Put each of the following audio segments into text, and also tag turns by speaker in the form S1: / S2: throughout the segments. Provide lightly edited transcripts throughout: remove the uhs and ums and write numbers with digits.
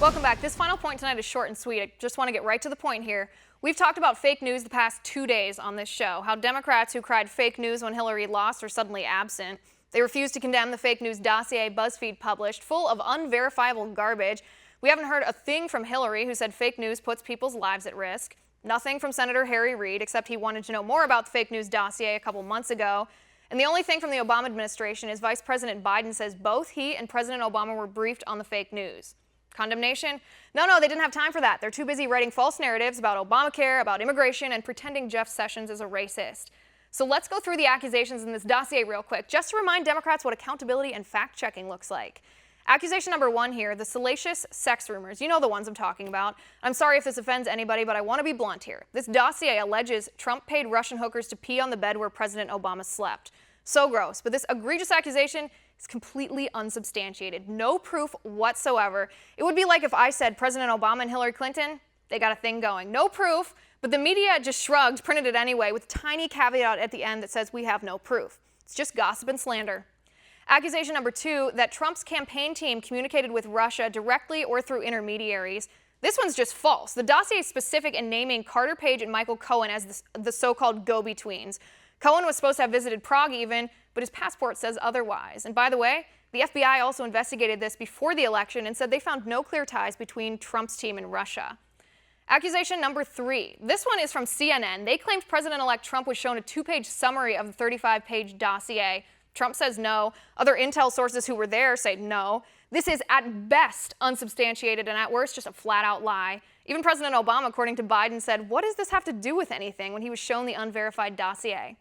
S1: Welcome back. This final point tonight is short and sweet. I just want to get right to the point here. We've talked about fake news the past 2 days on this show, how Democrats who cried fake news when Hillary lost are suddenly absent. They refuse to condemn the fake news dossier Buzzfeed published, full of unverifiable garbage. We haven't heard a thing from Hillary, who said fake news puts people's lives at risk. Nothing from Senator Harry Reid, except he wanted to know more about the fake news dossier a couple months ago. And the only thing from the Obama administration is Vice President Biden says both he and President Obama were briefed on the fake news. Condemnation? No, they didn't have time for that. They're too busy writing false narratives about Obamacare, about immigration, and pretending Jeff Sessions is a racist. So let's go through the accusations in this dossier real quick, just to remind Democrats what accountability and fact-checking looks like. Accusation number 1 here, the salacious sex rumors. You know the ones I'm talking about. I'm sorry if this offends anybody, but I want to be blunt here. This dossier alleges Trump paid Russian hookers to pee on the bed where President Obama slept. So gross, but this egregious accusation is completely unsubstantiated. No proof whatsoever. It would be like if I said President Obama and Hillary Clinton, they got a thing going. No proof, but the media just shrugged, printed it anyway, with a tiny caveat at the end that says we have no proof. It's just gossip and slander. Accusation number 2, that Trump's campaign team communicated with Russia directly or through intermediaries. This one's just false. The dossier is specific in naming Carter Page and Michael Cohen as the so-called go-betweens. Cohen was supposed to have visited Prague even, but his passport says otherwise. And by the way, the FBI also investigated this before the election and said they found no clear ties between Trump's team and Russia. Accusation number 3. This one is from CNN. They claimed President-elect Trump was shown a 2-page summary of the 35-page dossier. Trump says no. Other intel sources who were there say no. This is at best unsubstantiated and at worst just a flat-out lie. Even President Obama, according to Biden, said, "What does this have to do with anything?" when he was shown the unverified dossier.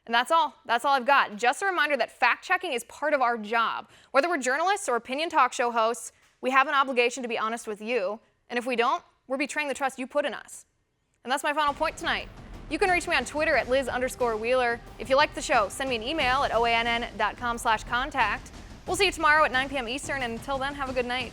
S1: And that's all. That's all I've got. Just a reminder that fact-checking is part of our job. Whether we're journalists or opinion talk show hosts, we have an obligation to be honest with you. And if we don't, we're betraying the trust you put in us. And that's my final point tonight. You can reach me on Twitter at Liz_Wheeler. If you like the show, send me an email at oann.com/contact. We'll see you tomorrow at 9 p.m. Eastern, and until then, have a good night.